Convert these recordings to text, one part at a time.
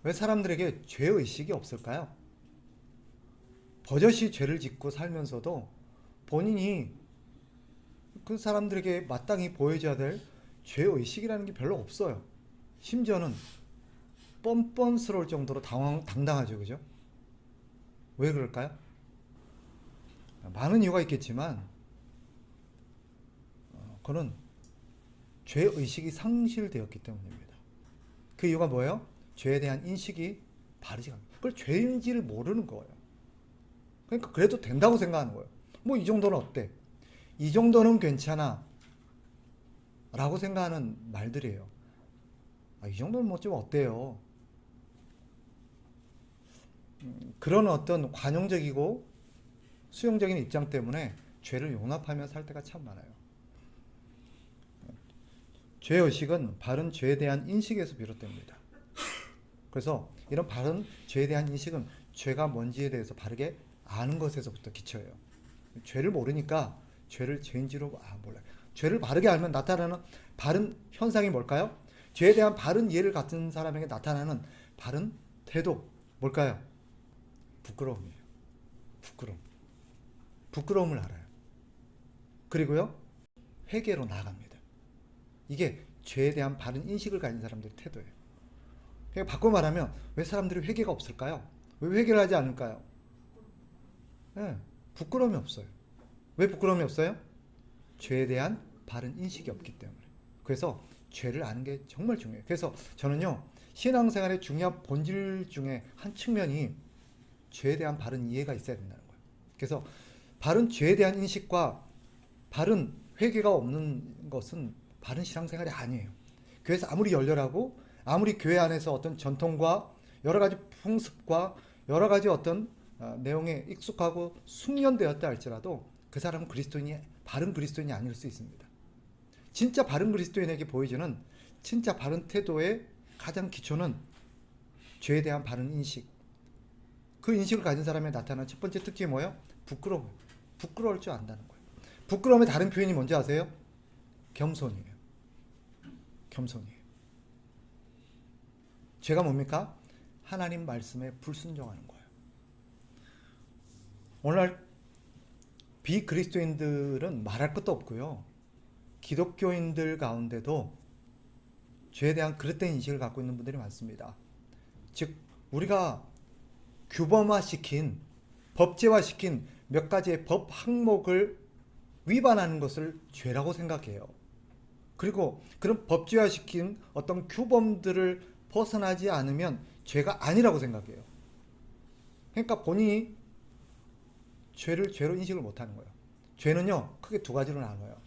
왜 사람들에게 죄의식이 없을까요? 버젓이 죄를 짓고 살면서도 본인이 그 사람들에게 마땅히 보여줘야 될 죄의식이라는 게 별로 없어요. 심지어는 뻔뻔스러울 정도로 당당하죠. 그죠? 왜 그럴까요? 많은 이유가 있겠지만 그는 죄의식이 상실되었기 때문입니다. 그 이유가 뭐예요? 죄에 대한 인식이 바르지 않아요. 그걸 죄인지를 모르는 거예요. 그러니까 그래도 된다고 생각하는 거예요. 뭐 이 정도는 어때? 이 정도는 괜찮아 라고 생각하는 말들이에요. 이 정도는 뭐 좀 어때요? 그런 어떤 관용적이고 수용적인 입장 때문에 죄를 용납하며 살 때가 참 많아요. 죄의식은 바른 죄에 대한 인식에서 비롯됩니다. 그래서 이런 바른 죄에 대한 인식은 죄가 뭔지에 대해서 바르게 아는 것에서부터 기초예요. 죄를 모르니까 죄를 죄인지로 몰라요. 죄를 바르게 알면 나타나는 바른 현상이 뭘까요? 죄에 대한 바른 이해를 갖는 사람에게 나타나는 바른 태도 뭘까요? 부끄러움이에요. 부끄러움. 부끄러움을 알아요. 그리고요, 회개로 나아갑니다. 이게 죄에 대한 바른 인식을 가진 사람들의 태도예요. 그러니까 바꿔 말하면 왜 사람들이 회개가 없을까요? 왜 회개를 하지 않을까요? 네, 부끄러움이 없어요. 왜 부끄러움이 없어요? 죄에 대한 바른 인식이 없기 때문에. 그래서 죄를 아는 게 정말 중요해요. 그래서 저는요, 신앙생활의 중요한 본질 중에 한 측면이 죄에 대한 바른 이해가 있어야 된다는 거예요. 그래서 바른 죄에 대한 인식과 바른 회개가 없는 것은 바른 신앙생활이 아니에요. 교회에서 아무리 열렬하고 아무리 교회 안에서 어떤 전통과 여러 가지 풍습과 여러 가지 어떤 내용에 익숙하고 숙련되었다 할지라도 그 사람은 바른 그리스도인이 아닐 수 있습니다. 진짜 바른 그리스도인에게 보여지는 진짜 바른 태도의 가장 기초는 죄에 대한 바른 인식. 그 인식을 가진 사람에 나타나는 첫 번째 특징이 뭐예요? 부끄러움. 부끄러울 줄 안다는 거예요. 부끄러움의 다른 표현이 뭔지 아세요? 겸손이에요. 겸손이에요. 죄가 뭡니까? 하나님 말씀에 불순종하는 거예요. 오늘날 비그리스도인들은 말할 것도 없고요. 기독교인들 가운데도 죄에 대한 그릇된 인식을 갖고 있는 분들이 많습니다. 즉 우리가 규범화시킨 법제화시킨 몇 가지의 법 항목을 위반하는 것을 죄라고 생각해요. 그리고 그런 법제화시킨 어떤 규범들을 벗어나지 않으면 죄가 아니라고 생각해요. 그러니까 본인이 죄를 죄로 인식을 못하는 거예요. 죄는요 크게 두 가지로 나눠요.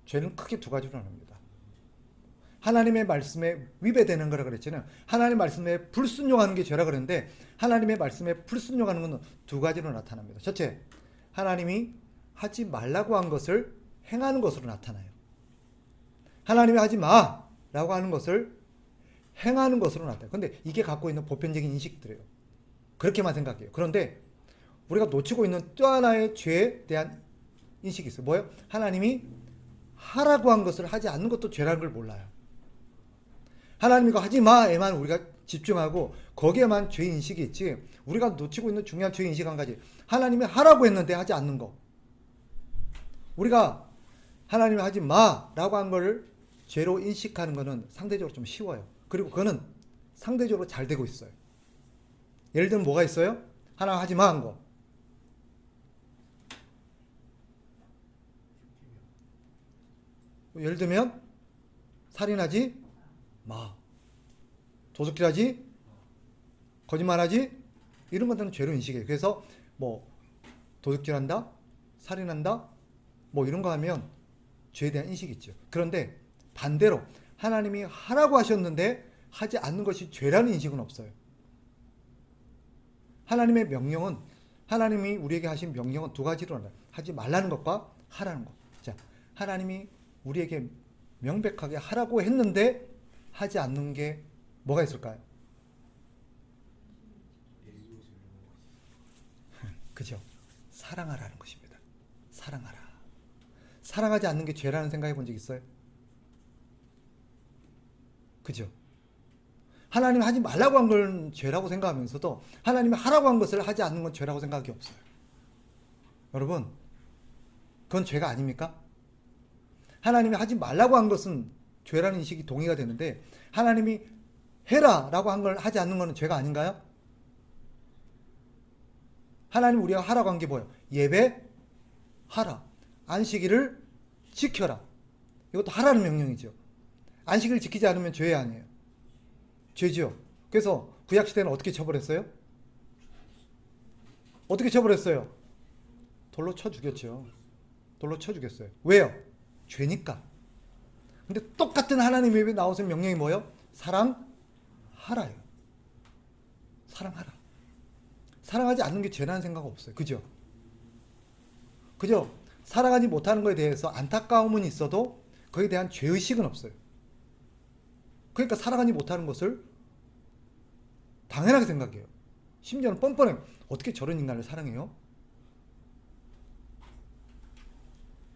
죄는 크게 두 가지로 나눕니다. 하나님의 말씀에 위배되는 거라 그랬잖아요. 하나님의 말씀에 불순종하는 게 죄라 그랬는데 하나님의 말씀에 불순종하는 것은 두 가지로 나타납니다. 첫째, 하나님이 하지 말라고 한 것을 행하는 것으로 나타나요. 하나님이 하지 마라고 하는 것을 행하는 것으로 나타나요. 근데 이게 갖고 있는 보편적인 인식들이에요. 그렇게만 생각해요. 그런데 우리가 놓치고 있는 또 하나의 죄에 대한 인식이 있어요. 뭐예요? 하나님이 하라고 한 것을 하지 않는 것도 죄라는 걸 몰라요. 하나님 이거 하지 마에만 우리가 집중하고 거기에만 죄 인식이 있지, 우리가 놓치고 있는 중요한 죄 인식 한 가지, 하나님이 하라고 했는데 하지 않는 거. 우리가 하나님이 하지 마라고 한 거를 죄로 인식하는 거는 상대적으로 좀 쉬워요. 그리고 그거는 상대적으로 잘 되고 있어요. 예를 들면 뭐가 있어요? 하나 하지 마 한 거. 예를 들면 살인하지 마, 도둑질하지, 거짓말하지, 이런 것들은 죄로 인식해요. 그래서 뭐 도둑질한다, 살인한다, 뭐 이런 거 하면 죄에 대한 인식이 있죠. 그런데 반대로 하나님이 하라고 하셨는데 하지 않는 것이 죄라는 인식은 없어요. 하나님의 명령은, 하나님이 우리에게 하신 명령은 두 가지로 나눠요. 하지 말라는 것과 하라는 것. 자, 하나님이 우리에게 명백하게 하라고 했는데 하지 않는 게 뭐가 있을까요? 그죠? 사랑하라는 것입니다. 사랑하라. 사랑하지 않는 게 죄라는 생각해 본 적 있어요? 그죠? 하나님이 하지 말라고 한 건 죄라고 생각하면서도 하나님이 하라고 한 것을 하지 않는 건 죄라고 생각이 없어요. 여러분, 그건 죄가 아닙니까? 하나님이 하지 말라고 한 것은 죄라는 인식이 동의가 되는데 하나님이 해라라고 한 걸 하지 않는 것은 죄가 아닌가요? 하나님 우리가 하라고 한 게 뭐예요? 예배하라. 안식일을 지켜라. 이것도 하라는 명령이죠. 안식일을 지키지 않으면 죄 아니에요. 죄죠. 그래서 구약시대는 어떻게 처벌했어요? 어떻게 처벌했어요? 돌로 쳐 죽였죠. 돌로 쳐 죽였어요. 왜요? 죄니까. 근데 똑같은 하나님의 입에 나오는 명령이 뭐예요? 사랑하라요. 사랑하라. 사랑하지 않는 게 죄라는 생각 없어요. 그죠? 그죠? 사랑하지 못하는 것에 대해서 안타까움은 있어도 거기에 대한 죄의식은 없어요. 그러니까 사랑하지 못하는 것을 당연하게 생각해요. 심지어는 뻔뻔해. 어떻게 저런 인간을 사랑해요?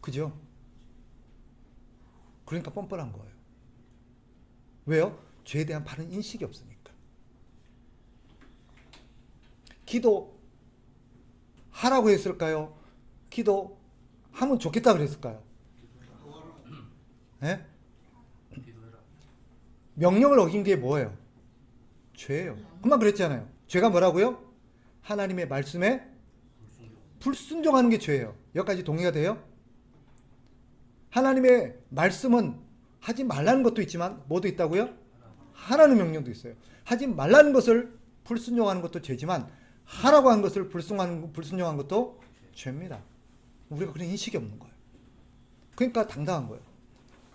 그죠? 그러니까 뻔뻔한 거예요. 왜요? 죄에 대한 바른 인식이 없으니까. 기도하라고 했을까요? 기도하면 좋겠다 그랬을까요? 네? 명령을 어긴 게 뭐예요? 죄예요. 금방 그랬잖아요. 죄가 뭐라고요? 하나님의 말씀에 불순종하는 게 죄예요. 여기까지 동의가 돼요? 하나님의 말씀은 하지 말라는 것도 있지만 뭐도 있다고요? 하라는 명령도 있어요. 하지 말라는 것을 불순종하는 것도 죄지만 하라고 한 것을 불순종한 것도 죄입니다. 우리가 그런 인식이 없는 거예요. 그러니까 당당한 거예요.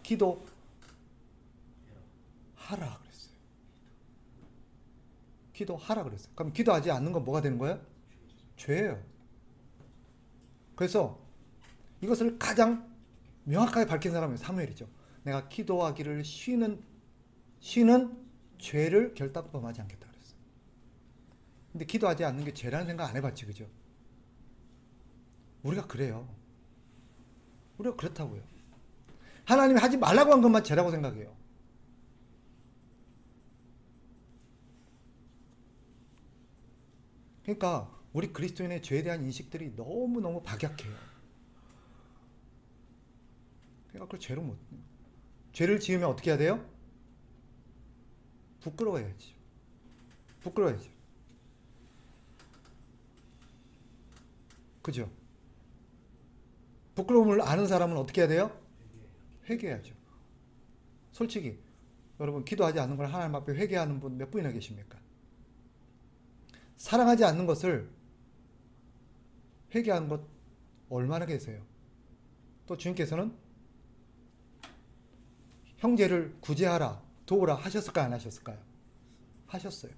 기도하라 그랬어요. 기도하라 그랬어요. 그럼 기도하지 않는 건 뭐가 되는 거예요? 죄예요. 그래서 이것을 가장 명확하게 밝힌 사람이 사무엘이죠. 내가 기도하기를 쉬는 죄를 결단코 범하지 않겠다 그랬어요. 근데 기도하지 않는 게 죄라는 생각 안 해봤지, 그죠? 우리가 그래요. 우리가 그렇다고요. 하나님이 하지 말라고 한 것만 죄라고 생각해요. 그러니까 우리 그리스도인의 죄에 대한 인식들이 너무너무 박약해요. 그러니까 그걸 죄를 지으면 어떻게 해야 돼요? 부끄러워야지. 부끄러워야지. 그죠? 부끄러움을 아는 사람은 어떻게 해야 돼요? 회개해야죠. 솔직히 여러분 기도하지 않는 걸 하나님 앞에 회개하는 분 몇 분이나 계십니까? 사랑하지 않는 것을 회개하는 것 얼마나 계세요? 또 주님께서는 형제를 구제하라, 도우라 하셨을까요? 안 하셨을까요? 하셨어요.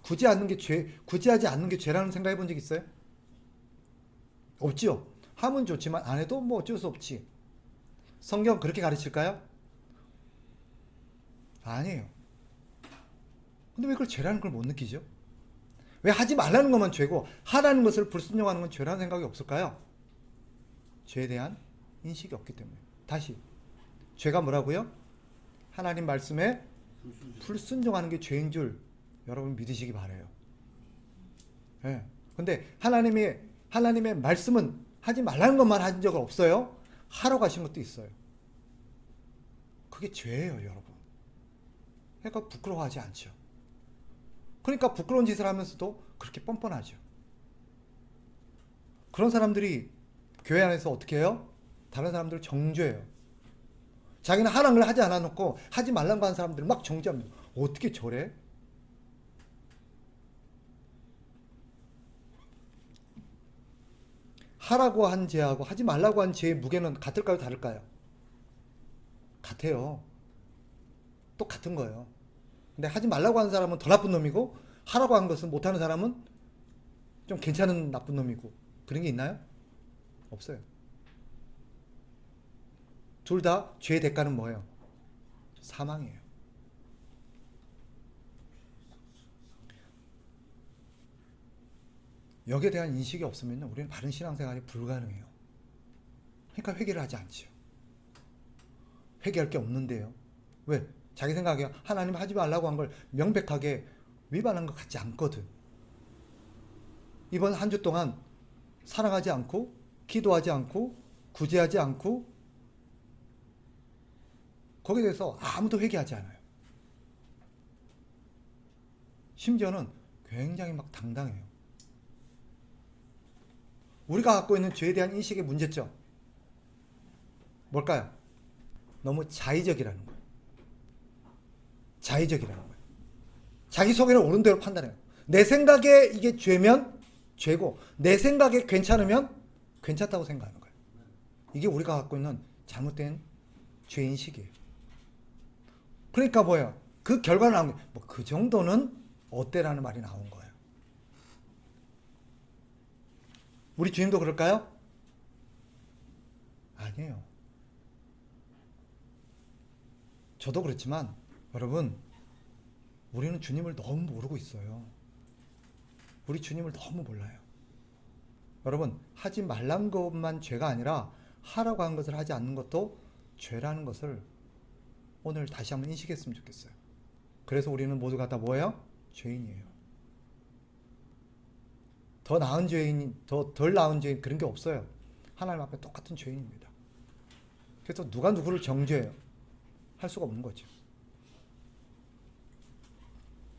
구제하지 않는 게 죄라는 생각 해본 적 있어요? 없지요. 하면 좋지만 안 해도 뭐 어쩔 수 없지. 성경 그렇게 가르칠까요? 아니에요. 근데 왜 그걸 죄라는 걸 못 느끼죠? 왜 하지 말라는 것만 죄고 하라는 것을 불순종하는 건 죄라는 생각이 없을까요? 죄에 대한 인식이 없기 때문에. 다시 죄가 뭐라고요? 하나님 말씀에 불순종하는 게 죄인 줄 여러분 믿으시기 바라요. 네. 근데 하나님의 말씀은 하지 말라는 것만 하신 적은 없어요. 하라고 하신 것도 있어요. 그게 죄예요, 여러분. 그러니까 부끄러워하지 않죠. 그러니까 부끄러운 짓을 하면서도 그렇게 뻔뻔하죠. 그런 사람들이 교회 안에서 어떻게 해요? 다른 사람들을 정죄해요. 자기는 하라는 걸 하지 않아 놓고 하지 말라고 하는 사람들을 막 정죄합니다. 어떻게 저래? 하라고 한 죄하고 하지 말라고 한 죄의 무게는 같을까요? 다를까요? 같아요. 똑같은 거예요. 근데 하지 말라고 하는 사람은 더 나쁜 놈이고 하라고 한 것은 못하는 사람은 좀 괜찮은 나쁜 놈이고 그런 게 있나요? 없어요. 둘 다 죄의 대가는 뭐예요? 사망이에요. 여기에 대한 인식이 없으면 우리는 바른 신앙생활이 불가능해요. 그러니까 회개를 하지 않죠. 회개할 게 없는데요. 왜? 자기 생각에 하나님 하지 말라고 한 걸 명백하게 위반한 것 같지 않거든. 이번 한 주 동안 사랑하지 않고 기도하지 않고 구제하지 않고 거기에 대해서 아무도 회개하지 않아요. 심지어는 굉장히 막 당당해요. 우리가 갖고 있는 죄에 대한 인식의 문제점 뭘까요? 너무 자의적이라는 거예요. 자의적이라는 거예요. 자기 속에는 옳은 대로 판단해요. 내 생각에 이게 죄면 죄고 내 생각에 괜찮으면 괜찮다고 생각하는 거예요. 이게 우리가 갖고 있는 잘못된 죄인식이에요. 그러니까 뭐예요? 그 결과는 나온 게 뭐 그 정도는 어때라는 말이 나온 거예요. 우리 주님도 그럴까요? 아니에요. 저도 그렇지만 여러분 우리는 주님을 너무 모르고 있어요. 우리 주님을 너무 몰라요. 여러분 하지 말란 것만 죄가 아니라 하라고 한 것을 하지 않는 것도 죄라는 것을 오늘 다시 한번 인식했으면 좋겠어요. 그래서 우리는 모두가 다 뭐예요? 죄인이에요. 더 나은 죄인, 더 덜 나은 죄인 그런 게 없어요. 하나님 앞에 똑같은 죄인입니다. 그래서 누가 누구를 정죄해요? 할 수가 없는 거죠.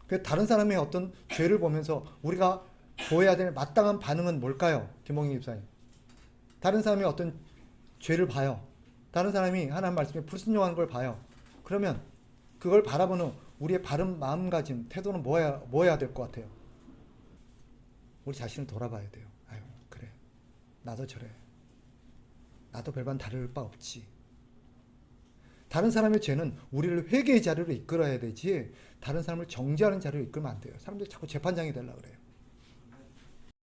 그 다른 사람의 어떤 죄를 보면서 우리가 보여야 될 마땅한 반응은 뭘까요? 김홍희 집사님. 다른 사람이 어떤 죄를 봐요. 다른 사람이 하나님 말씀에 불순종하는 걸 봐요. 그러면 그걸 바라보는 우리의 바른 마음가짐, 태도는 뭐 해야 될 것 같아요? 우리 자신을 돌아봐야 돼요. 아유, 그래. 나도 저래. 나도 별반 다를 바 없지. 다른 사람의 죄는 우리를 회개의 자리로 이끌어야 되지 다른 사람을 정죄하는 자리로 이끌면 안 돼요. 사람들이 자꾸 재판장이 되려고 그래요.